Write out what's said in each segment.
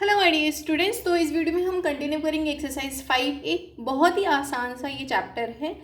Hello my dear students. तो इस video में हम कंटिन्यू करेंगे एक्सरसाइज 5A। बहुत ही आसान सा ये चैप्टर है,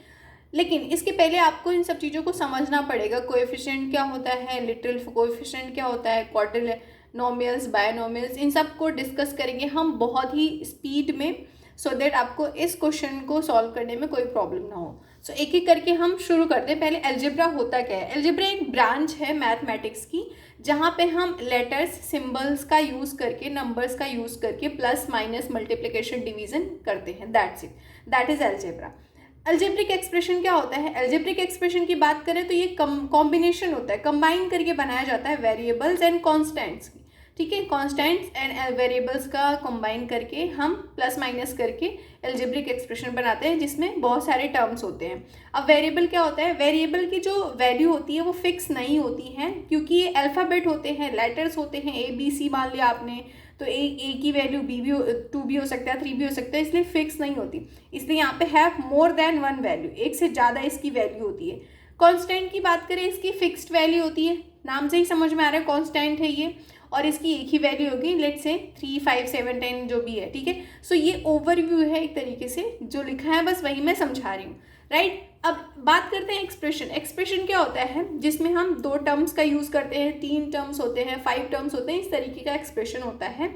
लेकिन इसके पहले आपको इन सब चीज़ों को समझना पड़ेगा। कोएफिशिएंट क्या होता है, लिटरल कोएफिशिएंट क्या होता है, क्वार्टिल नोमियल्स, बायनोमियल्स, इन सब को डिस्कस करेंगे हम बहुत ही स्पीड में, सो दैट आपको इस क्वेश्चन को सॉल्व करने में कोई प्रॉब्लम ना हो। सो एक एक करके हम शुरू करते हैं। पहले अलजेब्रा होता क्या है। अलजेब्रा एक ब्रांच है मैथमेटिक्स की, जहाँ पे हम लेटर्स सिंबल्स का यूज़ करके, नंबर्स का यूज़ करके प्लस माइनस मल्टीप्लिकेशन डिवीजन करते हैं। That's it, that is algebra. Algebraic expression क्या होता है। अलजेब्रिक एक्सप्रेशन की बात करें तो ये कॉम्बिनेशन होता है, कंबाइन करके बनाया जाता है वेरिएबल्स एंड कॉन्स्टेंट्स की। ठीक है, कॉन्स्टेंट्स एंड वेरिएबल्स का कंबाइन करके हम प्लस माइनस करके अलजेब्रिक एक्सप्रेशन बनाते हैं, जिसमें बहुत सारे टर्म्स होते हैं। अब वेरिएबल क्या होता है। वेरिएबल की जो वैल्यू होती है वो फिक्स नहीं होती है, क्योंकि ये अल्फ़ाबेट होते हैं, लेटर्स होते हैं। ABC मान लिया आपने, तो ए की वैल्यू B भी 2 भी हो सकता है, 3 भी हो सकता है, इसलिए फिक्स नहीं होती। इसलिए यहाँ पे have more than one value, एक से ज़्यादा इसकी वैल्यू होती है। कांस्टेंट की बात करें, इसकी फिक्स्ड वैल्यू होती है, नाम से ही समझ में आ रहा है कांस्टेंट है ये, और इसकी एक ही वैल्यू होगी, लेट से 3, 5, 7, 10 जो भी है। ठीक है, सो ये ओवरव्यू है एक तरीके से, जो लिखा है बस वही मैं समझा रही हूँ। राइट, अब बात करते हैं एक्सप्रेशन। एक्सप्रेशन क्या होता है, जिसमें हम 2 टर्म्स का यूज़ करते हैं, 3 टर्म्स होते हैं, 5 टर्म्स होते हैं, इस तरीके का एक्सप्रेशन होता है।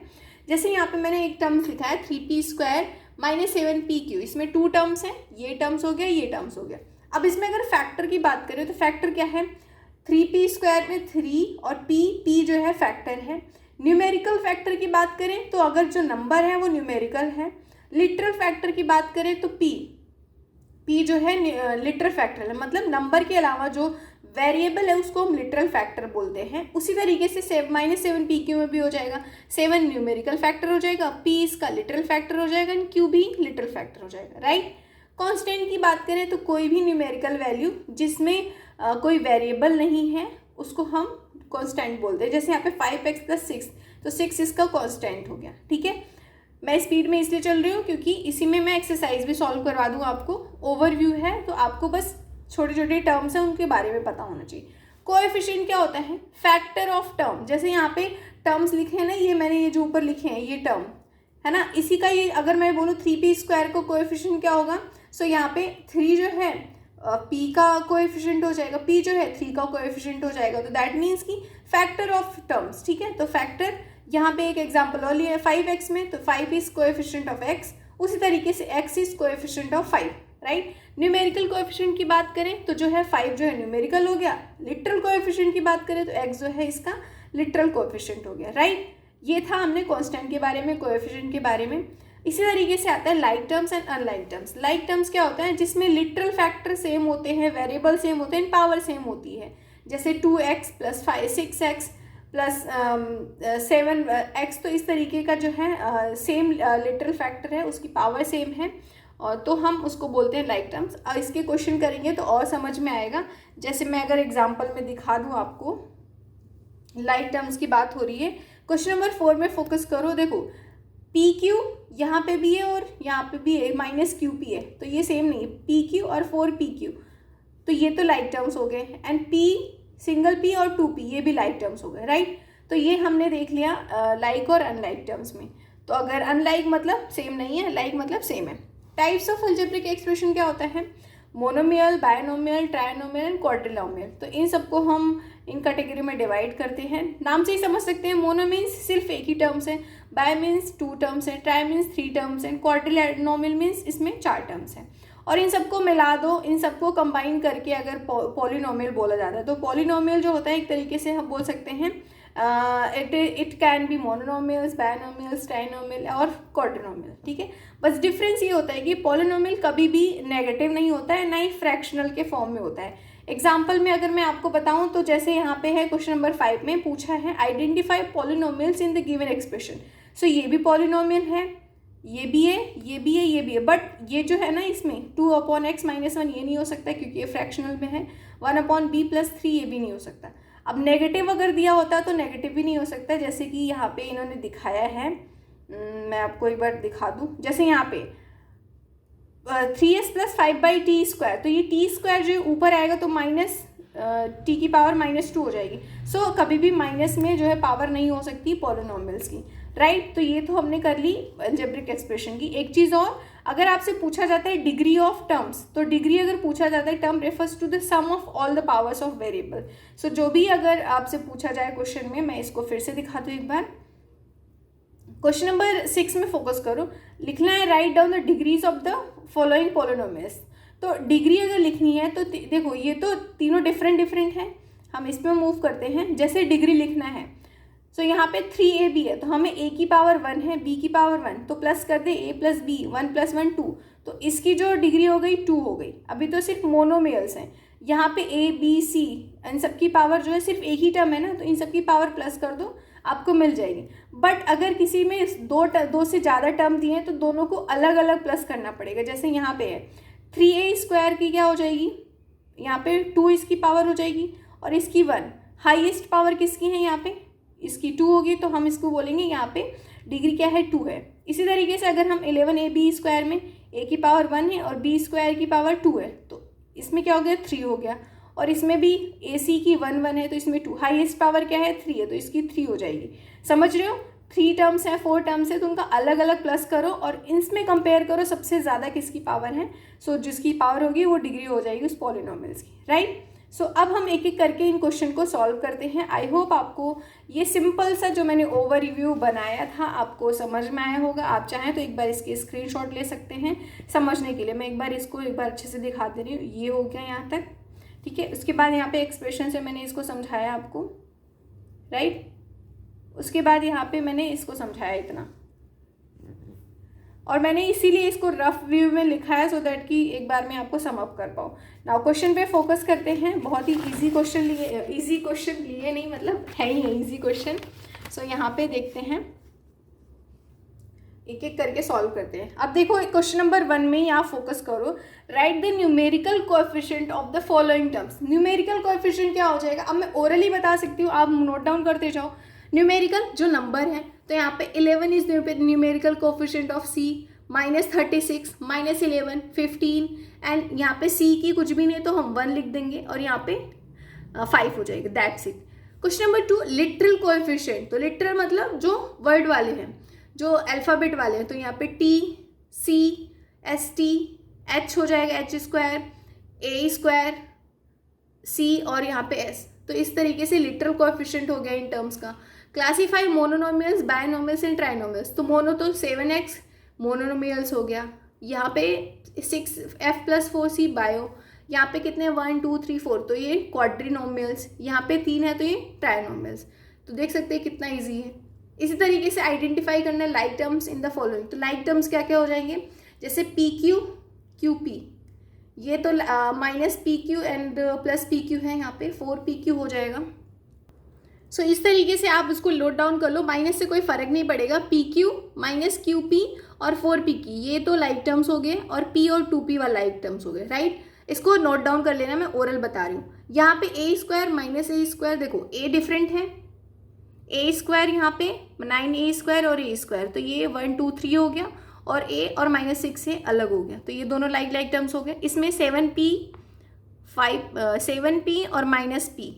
जैसे यहाँ पे मैंने एक टर्म्स लिखा है 3p² - 7pq, इसमें 2 टर्म्स हैं, ये टर्म्स हो गया, ये टर्म्स हो गया। अब इसमें अगर फैक्टर की बात करें तो फैक्टर क्या है, 3p² में 3 और p जो है फैक्टर है। न्यूमेरिकल फैक्टर की बात करें तो अगर जो नंबर है वो न्यूमेरिकल है। लिटरल फैक्टर की बात करें तो p जो है लिटरल फैक्टर है, मतलब नंबर के अलावा जो वेरिएबल है उसको हम लिटरल फैक्टर बोलते हैं। उसी तरीके से -7pq में भी हो जाएगा। 7 न्यूमेरिकल फैक्टर हो जाएगा, p इसका लिटरल फैक्टर हो जाएगा, एंड q भी लिटरल फैक्टर हो जाएगा। राइट, कांस्टेंट की बात करें तो कोई भी न्यूमेरिकल वैल्यू जिसमें कोई वेरिएबल नहीं है उसको हम कांस्टेंट बोलते हैं। जैसे यहाँ पे 5x + 6, तो 6 इसका कांस्टेंट हो गया। ठीक है, मैं स्पीड में इसलिए चल रही हूँ क्योंकि इसी में मैं एक्सरसाइज भी सॉल्व करवा दूँ आपको। ओवरव्यू है तो आपको बस छोटे छोटे टर्म्स हैं उनके बारे में पता होना चाहिए। कोएफिशिएंट क्या होता है, फैक्टर ऑफ टर्म। जैसे यहाँ पे टर्म्स लिखे हैं ना, ये मैंने ये जो ऊपर लिखे हैं ये टर्म है ना, इसी का ये अगर मैं बोलूँ 3p² को कोएफिशिएंट क्या होगा, सो यहाँ पे 3 जो है p का कोएफिशिएंट हो जाएगा, p जो है 3 का कोएफिशिएंट हो जाएगा, तो दैट मीन्स कि फैक्टर ऑफ टर्म्स। ठीक है, तो फैक्टर यहाँ पे एक एग्जांपल और लिया है 5x में, तो 5 इज कोएफिशिएंट ऑफ x, उसी तरीके से x is coefficient of 5। Right, numerical coefficient की बात करें तो जो है 5 जो है न्यूमेरिकल हो गया। लिटरल कोएफिशिएंट की बात करें तो x जो है इसका लिटरल कोएफिशिएंट हो गया। राइट, ये था हमने कांस्टेंट के बारे में, कोएफिशिएंट के बारे में। इसी तरीके से आता है like terms and unlike terms. Like terms क्या होता है, जिसमें लिटरल फैक्टर सेम होते हैं, वेरिएबल सेम होते हैं, पावर सेम होती है। जैसे 2x + 5 6x + 7x, तो इस तरीके का जो है सेम लिटरल फैक्टर है, उसकी पावर सेम है, और तो हम उसको बोलते हैं लाइक टर्म्स। और इसके क्वेश्चन करेंगे तो और समझ में आएगा। जैसे मैं अगर एग्जांपल में दिखा दूँ आपको, लाइक टर्म्स की बात हो रही है। क्वेश्चन नंबर 4 में फोकस करो। देखो PQ यहाँ पे भी है और यहाँ पे भी है, -QP है, तो ये सेम नहीं है, PQ और 4PQ, तो ये तो लाइक टर्म्स हो गए। एंड P सिंगल P और 2P ये भी लाइक टर्म्स हो गए। राइट, तो ये हमने देख लिया लाइक और अनलाइक टर्म्स में। तो अगर अनलाइक मतलब सेम नहीं है, लाइक मतलब सेम है। टाइप्स ऑफ अलजेब्रिक एक्सप्रेशन क्या होता है, मोनोमियल, बायनोमियल, ट्राइनोमियल एंड क्वाड्रिनोमियल। तो इन सबको हम इन कैटेगरी में डिवाइड करते हैं। नाम से ही समझ सकते हैं, मोनो मीन्स सिर्फ एक ही टर्म्स है, बाय मीन्स 2 टर्म्स है, ट्राई मीन्स 3 टर्म्स है, क्वाड्रिनोमियल मीन्स इसमें 4 टर्म्स हैं। और इन सबको मिला दो, इन सबको कंबाइन करके अगर पॉलिनोमियल बोला जाता है, तो पॉलिनोमियल जो होता है एक तरीके से हम बोल सकते हैं it can be mononomials, binomials, trinomial और क्वाड्रिनोमियल। ठीक है, बस डिफरेंस ये होता है कि पॉलिनोमियल कभी भी नेगेटिव नहीं होता है, ना ही फ्रैक्शनल के फॉर्म में होता है। एग्जाम्पल में अगर मैं आपको बताऊं तो जैसे यहाँ पे है क्वेश्चन नंबर 5 में पूछा है identify polynomials in the given expression. So ये भी पॉलिनोमियल है, ये भी है, ये भी है, ये भी है, बट ये जो है ना इसमें 2/x - 1 ये नहीं हो सकता क्योंकि ये फ्रैक्शनल में है। 1/b + 3 ये भी नहीं हो सकता। अब नेगेटिव अगर दिया होता तो नेगेटिव भी नहीं हो सकता, जैसे कि यहाँ पे इन्होंने दिखाया है। मैं आपको एक बार दिखा दूँ, जैसे यहाँ पे 3s + 5/t², तो ये t² जो ऊपर आएगा तो टी की पावर -2 हो जाएगी। सो कभी भी माइनस में जो है पावर नहीं हो सकती पॉलिनोमियल्स की, राइट। तो ये तो हमने कर ली अलजेब्रिक एक्सप्रेशन की। एक चीज़ और, अगर आपसे पूछा जाता है डिग्री ऑफ टर्म्स, तो डिग्री अगर पूछा जाता है, term refers to the sum of all the powers of variable. So जो भी अगर आपसे पूछा जाए क्वेश्चन में, मैं इसको फिर से दिखाती हूँ एक बार। क्वेश्चन नंबर 6 में फोकस करो, लिखना है write down the degrees of the following polynomials. तो डिग्री अगर लिखनी है तो देखो ये तो तीनों डिफरेंट है, हम इसमें मूव करते हैं। जैसे डिग्री लिखना है, सो यहाँ पे 3ab है, तो हमें a की पावर 1 है, b की पावर 1, तो प्लस कर दे a प्लस बी, 1 + 1 2, तो इसकी जो डिग्री हो गई 2 हो गई। अभी तो सिर्फ मोनोमियल्स हैं, यहाँ पे a b c इन सब की पावर जो है सिर्फ एक ही टर्म है ना, तो इन सब की पावर प्लस कर दो, आपको मिल जाएगी। बट अगर किसी में दो से ज़्यादा टर्म दिए हैं तो दोनों को अलग अलग प्लस करना पड़ेगा। जैसे यहाँ पे है 3a² की क्या हो जाएगी, यहाँ पे 2 इसकी पावर हो जाएगी और इसकी 1। हाईएस्ट पावर किसकी है, यहाँ पे इसकी 2 होगी, तो हम इसको बोलेंगे यहाँ पे डिग्री क्या है, 2 है। इसी तरीके से अगर हम 11ab² में a की पावर 1 है और b² की पावर 2 है, तो इसमें क्या हो गया, 3 हो गया। और इसमें भी ac की 1 है, तो इसमें 2, हाईएस्ट पावर क्या है, 3 है, तो इसकी 3 हो जाएगी। समझ रहे हो, 3 टर्म्स है, 4 टर्म्स है, तो उनका अलग अलग प्लस करो और इसमें कंपेयर करो सबसे ज़्यादा किसकी पावर है। सो जिसकी पावर होगी वो डिग्री हो जाएगी उस पॉलिनोमियल्स की, राइट। सो अब हम एक एक करके इन क्वेश्चन को सॉल्व करते हैं। आई होप आपको ये सिंपल सा जो मैंने ओवरव्यू बनाया था आपको समझ में आया होगा। आप चाहें तो एक बार इसके स्क्रीनशॉट ले सकते हैं समझने के लिए। मैं एक बार अच्छे से दिखा दे रही हूँ। ये हो गया यहाँ तक, ठीक है। उसके बाद यहाँ पे एक्सप्रेशन से मैंने इसको समझाया आपको, राइट। उसके बाद यहाँ पे मैंने इसको समझाया इतना, और मैंने इसीलिए इसको रफ व्यू में लिखा है सो दैट कि एक बार मैं आपको सम अप कर पाऊँ। नाउ क्वेश्चन पे फोकस करते हैं। बहुत ही इजी क्वेश्चन लिए नहीं, मतलब है ही इजी क्वेश्चन। सो यहाँ पे देखते हैं, एक एक करके सॉल्व करते हैं। अब देखो क्वेश्चन नंबर 1 में ही आप फोकस करो, right the numerical coefficient of the following terms. Numerical coefficient क्या हो जाएगा, अब मैं ओरली बता सकती हूँ, आप नोट डाउन करते जाओ। न्यूमेरिकल जो नंबर है, तो यहाँ पे 11 is numerical coefficient of c, -36, -11, 15, and यहाँ पे c की कुछ भी नहीं तो हम 1 लिख देंगे और यहाँ पे 5 हो जाएगा, that's it. Question number 2 literal coefficient. तो लिटरल मतलब जो वर्ड वाले हैं, जो अल्फ़ाबेट वाले हैं, तो यहाँ पे t, c, st, h हो जाएगा, h², a², c और यहाँ पे s। तो इस तरीके से लिटरल कोएफिशिएंट हो गया इन टर्म्स का। Classify mononomials, binomials and trinomials. तो मोनो तो 7x मोनोनोमियल्स हो गया, यहाँ पे 6f + 4c बायो, यहाँ पे कितने 1 2 3 4, तो ये क्वाड्रिनोमियल्स, यहाँ पे 3 है तो ये ट्राइनोमियल्स। तो देख सकते हैं कितना ईजी है। इसी तरीके से आइडेंटिफाई करना है like terms in the following. तो लाइक टर्म्स क्या क्या हो जाएंगे, जैसे PQ QP, ये तो -PQ एंड +PQ है, यहाँ पे 4PQ हो जाएगा। सो इस तरीके से आप उसको नोट डाउन कर लो, माइनस से कोई फर्क नहीं पड़ेगा। PQ -QP और 4PQ ये तो लाइक टर्म्स हो गए, और P और 2P वाला लाइक टर्म्स हो गए, राइट। इसको नोट डाउन कर लेना, मैं ओरल बता रही हूँ। यहाँ पे a² -a², देखो a डिफरेंट है, a² यहाँ पे 9a² और a², तो ये 1 2 3 हो गया, और a और -6 से अलग हो गया, तो ये दोनों लाइक टर्म्स हो गए। इसमें 7p और -p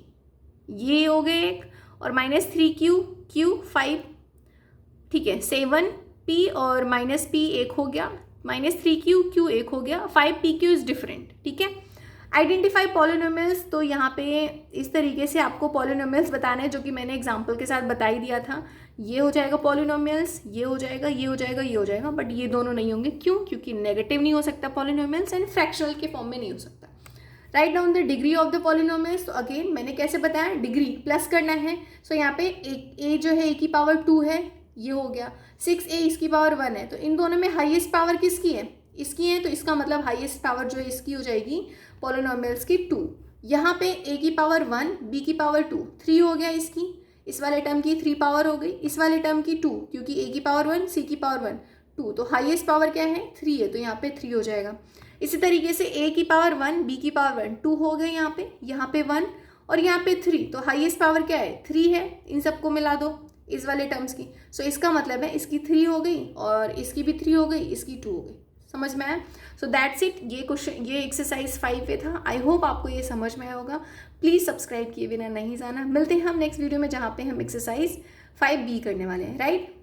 ये हो गए एक, और -3q q 5, ठीक है। 7p और -p एक हो गया, -3q q एक हो गया, 5pq इज डिफरेंट, ठीक है। आइडेंटिफाई पॉलिनोमियल्स, तो यहाँ पे इस तरीके से आपको पॉलिनोमियल्स बताना है, जो कि मैंने एग्जांपल के साथ बता ही दिया था। ये हो जाएगा पॉलिनोमियल्स, ये हो जाएगा, ये हो जाएगा, ये हो जाएगा, बट ये दोनों नहीं होंगे। क्यों, क्योंकि नेगेटिव नहीं हो सकता पॉलिनोमियल्स, एंड फ्रैक्शनल के फॉर्म में नहीं हो सकता। Write down the degree of the polynomials. तो अगेन मैंने कैसे बताया, डिग्री प्लस करना है। सो यहाँ पे a जो है a की पावर 2 है, ये हो गया। 6a इसकी पावर 1 है, तो इन दोनों में हाईएस्ट पावर किसकी है, इसकी है, तो इसका मतलब हाईएस्ट पावर जो है इसकी हो जाएगी पॉलिनोमियल्स की 2। यहाँ पे a की पावर 1, b की पावर 2, 3 हो गया इसकी, इस वाले टर्म की 3 पावर हो गई, इस वाले टर्म की 2, क्योंकि a की पावर 1 c की पावर 1 2, तो हाईएस्ट पावर क्या है 3 है, तो यहाँ पे 3 हो जाएगा। इसी तरीके से a की पावर 1, b की पावर 1 2 हो गए, यहाँ पे 1 और यहाँ पे 3, तो हाईएस्ट पावर क्या है 3 है। इन सबको मिला दो इस वाले टर्म्स की। सो इसका मतलब है इसकी 3 हो गई और इसकी भी 3 हो गई, इसकी 2 हो गई। समझ में आया? So that's it. ये क्वेश्चन, ये एक्सरसाइज 5A था। आई होप आपको ये समझ में आया होगा। प्लीज़ सब्सक्राइब किए बिना नहीं जाना। मिलते हैं हम नेक्स्ट वीडियो में, जहाँ पे हम एक्सरसाइज 5B करने वाले हैं, राइट?